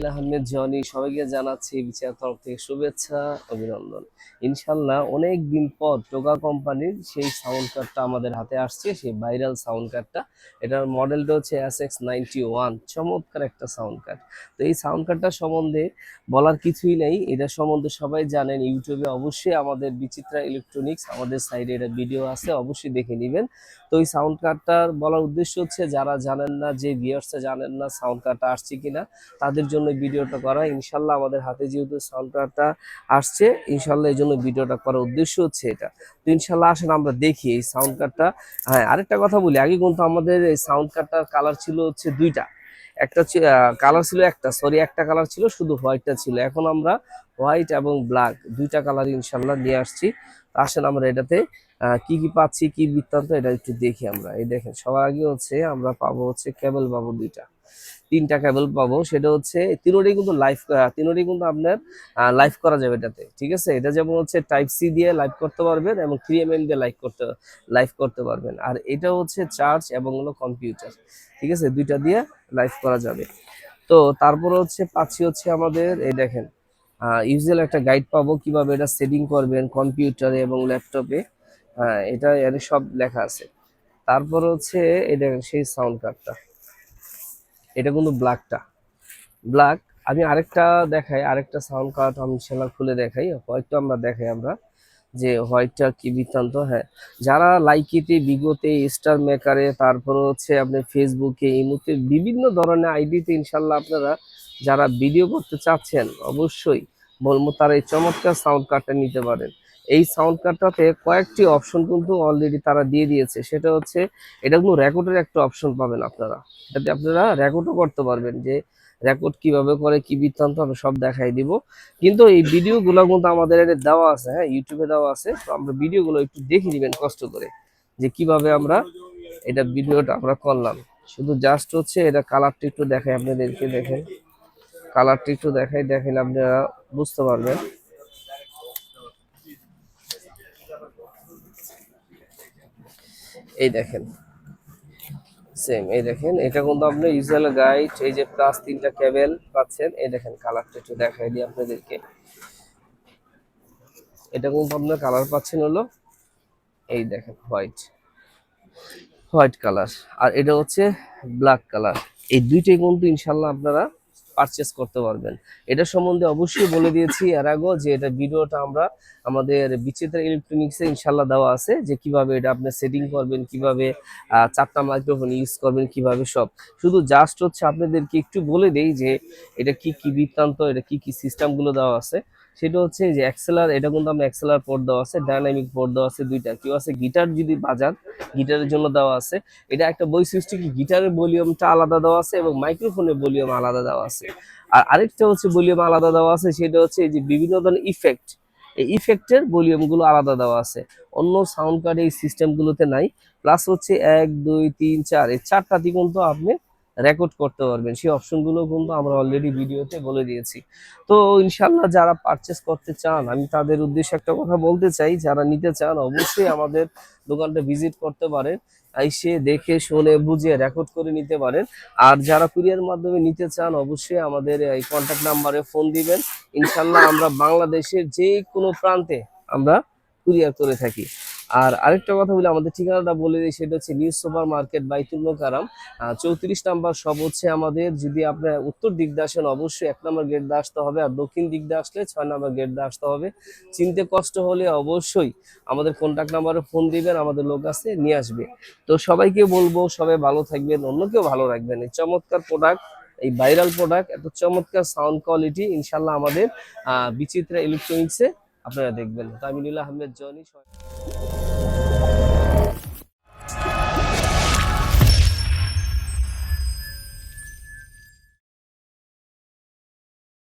Aminul Ahmed Johnny, সবাইকে জানাচ্ছি বিচার তরফ থেকে শুভেচ্ছা, অভিনন্দন। ইনশাল্লাহ অনেক দিন পর টোকা কোম্পানির সেই সাউন্ড কার্ডটা আমাদের হাতে আসছে, সেই ভাইরাল সাউন্ড কার্ডটা। এটার মডেলটা হচ্ছে SX91, চমৎকার একটা সাউন্ড কার্ড। তো এই সাউন্ড কার্ডটা সম্বন্ধে বলার কিছুই নেই, এটা সম্বন্ধে সবাই জানেন। ইউটিউবে অবশ্যই আমাদের বিচিত্রা ইলেকট্রনিক্স, আমাদের সাইডে এটা ভিডিও আছে, অবশ্যই দেখে নেবেন। তো এই সাউন্ড কার্ডটার বলার উদ্দেশ্য হচ্ছে, যারা জানেন না, যে ভিউয়ার্সরা জানেন না সাউন্ড কার্ডটা আসছে কিনা, তাদের জন্য ভিডিওটা করা। ইনশাল্লাহ আমাদের হাতে যেহেতু সাউন্ড কার্ডটা আসছে, ইনশাল্লাহ এই জন্য ভিডিওটা করার উদ্দেশ্য হচ্ছে এটা। তো ইনশাল্লাহ আসেন আমরা দেখি এই সাউন্ড কার্ডটা। হ্যাঁ, আরেকটা কথা বলি, আগে কিন্তু আমাদের এই সাউন্ড কার্ডটার কালার ছিল হচ্ছে দুইটা। একটা কালার ছিল একটা, সরি, একটা কালার ছিল, শুধু হোয়াইটটা ছিল। এখন আমরা হোয়াইট এবং ব্ল্যাক দুইটা কালার ইনশাল্লাহ নিয়ে আসছি। আসেন আমরা এটাতে কি কি পাচ্ছি, কি বৃত্তান্ত, এটা একটু দেখি আমরা। এই দেখেন, সবার আগে হচ্ছে আমরা পাবো হচ্ছে কেবল পাবো তিনটা কেবল পাবো। সেটা হচ্ছে তিনোটাই কিন্তু লাইভ, তিনোটাই কিন্তু আপনার লাইভ করা যাবে এটাতে, ঠিক আছে। এটা যেমন হচ্ছে টাইপ সি দিয়ে লাইভ করতে পারবেন এবং 3mm দিয়ে লাইভ করতে পারবেন। আর এটা হচ্ছে চার্জ এবং হলো কম্পিউটার, ঠিক আছে, দুইটা দিয়ে লাইভ করা যাবে। তো তারপরে হচ্ছে পাচ্ছি হচ্ছে আমাদের, এই দেখেন, ইউজুয়াল একটা গাইড পাবো কিভাবে এটা সেটিং করবেন কম্পিউটারে এবং ল্যাপটপে। এটা এর সব লেখা আছে। তারপর হচ্ছে এই দেখেন সেই সাউন্ড কার্ডটা, এটা কিন্তু ব্ল্যাক। আমি আরেকটা দেখাই, আরেকটা সাউন্ড কার্ড আমি সেলা খুলে দেখাই, হোয়াইটটা আমরা দেখাই আমরা, যে হোয়াইটটা কি বৃত্তান্ত। হ্যাঁ, যারা লাইকিতে, বিগোতে, স্টার মেকারে, তারপর হচ্ছে আপনি ফেসবুকে, ইমোতে, বিভিন্ন ধরনের আইডিতে ইনশাল্লাহ আপনারা যারা ভিডিও করতে চাচ্ছেন, অবশ্যই বলবো তারা এই চমৎকার সাউন্ড কার্ডটা নিতে পারেন। এই সাউন্ড কার্ডটাতে কয়েকটি অপশন কিন্তু অলরেডি তারা দিয়ে দিয়েছে। সেটা হচ্ছে, এটা কিন্তু রেকর্ডের একটা অপশন পাবেন আপনারা, এটাতে আপনারা রেকর্ডও করতে পারবেন। যে রেকর্ড কিভাবে করে, কি বৃত্তান্ত, আমি সব দেখাই দিব। কিন্তু এই ভিডিওগুলো কিন্তু আমাদের এটা দেওয়া আছে, হ্যাঁ, ইউটিউবে দেওয়া আছে। তো আমরা ভিডিওগুলো একটু দেখে নেবেন কষ্ট করে, যে কিভাবে আমরা এটা ভিডিওটা আমরা করলাম। শুধু জাস্ট হচ্ছে এটা কালারটা একটু দেখাই আপনাদেরকে, দেখেন কালারটা একটু দেখাই, দেখেন আপনারা বুঝতে পারবেন। এই দেখেন, সেম, এই দেখেন, এটা কিন্তু আপনি ইউজুয়াল গাইড, এই যে প্লাস তিনটা কেবল পাচ্ছেন। এই দেখেন কালারটা একটু দেখাই দিই আপনাদেরকে। এটা কিন্তু আপনার কালার পাচ্ছেন হলো, এই দেখেন, হোয়াইট কালার, আর এটা হচ্ছে ব্ল্যাক কালার। এই দুইটাই কিন্তু ইনশাল্লাহ আপনারা পারচেস করতে পারবেন। এটা সম্বন্ধে অবশ্যই বলে দিয়েছি এর আগেও, যে এটা ভিডিওটা আমরা আমাদের বিচিত্রা ইলেকট্রনিক্সে ইনশাল্লাহ দেওয়া আছে, যে কিভাবে এটা আপনি সেটিং করবেন, কিভাবে চারটা মাইক্রোফোন ইউজ করবেন, কিভাবে সব। শুধু জাস্ট হচ্ছে আপনাদেরকে একটু বলে দেই যে এটা কি কি বৃত্তান্ত, এটা কি কি সিস্টেমগুলো দেওয়া আছে। সেটা হচ্ছে যে এক্সেলার, এটা কিন্তু আমরা এক্সেলার পোর্ট দেওয়া আছে, ডাইনামিক পোর্ট দেওয়া আছে দুইটা। কেউ আছে গিটার যদি বাজান, গিটারের জন্য দেওয়া আছে। এটা একটা বৈশিষ্ট্য কি, গিটারের ভলিউমটা আলাদা দেওয়া আছে এবং মাইক্রোফোনের ভলিউম আলাদা দেওয়া আছে। আর আরেকটা হচ্ছে ভলিউম আলাদা দেওয়া আছে, সেটা হচ্ছে এই যে বিভিন্ন ধরনের ইফেক্ট, এই ইফেক্টের ভলিউম গুলো আলাদা দেওয়া আছে। অন্য সাউন্ড কার্ডে এই সিস্টেম গুলোতে নাই। প্লাস হচ্ছে 1 2 3 4, এই চারটাতে কিন্তু আপনি রেকর্ড করতে পারবেন। সেই অপশনগুলো কিন্তু আমরা অলরেডি ভিডিওতে বলে দিয়েছি। তো ইনশাল্লাহ যারা পারচেস করতে চান, আমি তাদের উদ্দেশ্যে একটা কথা বলতে চাই, যারা নিতে চান অবশ্যই আমাদের দোকানটা ভিজিট করতে পারেন, এসে দেখে শুনে বুঝে রেকর্ড করে নিতে পারেন। আর যারা কুরিয়ার মাধ্যমে নিতে চান, অবশ্যই আমাদের এই কন্ট্যাক্ট নাম্বারে ফোন দিবেন। ইনশাল্লাহ আমরা বাংলাদেশের যে কোনো প্রান্তে আমরা কুরিয়ার করে থাকি। আর আরেকটা কথা বলি, আমাদের ঠিকানাটা বলে দিই, সেটা হচ্ছে নিউ সুপার মার্কেট, বাইতুল মোকাররম, 34 নাম্বার সব হচ্ছে আমাদের। যদি আপনার উত্তর দিক দিয়ে আসেন, অবশ্যই 1 নম্বর গেট দিয়ে আসতে হবে, আর দক্ষিণ দিক দিয়ে আসলে 6 নম্বর গেট দিয়ে আসতে হবে। চিনতে কষ্ট হলে অবশ্যই আমাদের কন্ট্যাক্ট নাম্বারে ফোন দিবেন, আমাদের লোক আছে, নিয়ে আসবে। তো সবাইকে বলবো, সবাই ভালো থাকবেন, অন্যকেও ভালো রাখবেন। এই চমৎকার প্রোডাক্ট, এই ভাইরাল প্রোডাক্ট, এত চমৎকার সাউন্ড কোয়ালিটি ইনশাল্লাহ আমাদের বিচিত্রা ইলেকট্রনিক্সে আপনারা দেখবেন। তো আমিনুল আহমেদ জনি।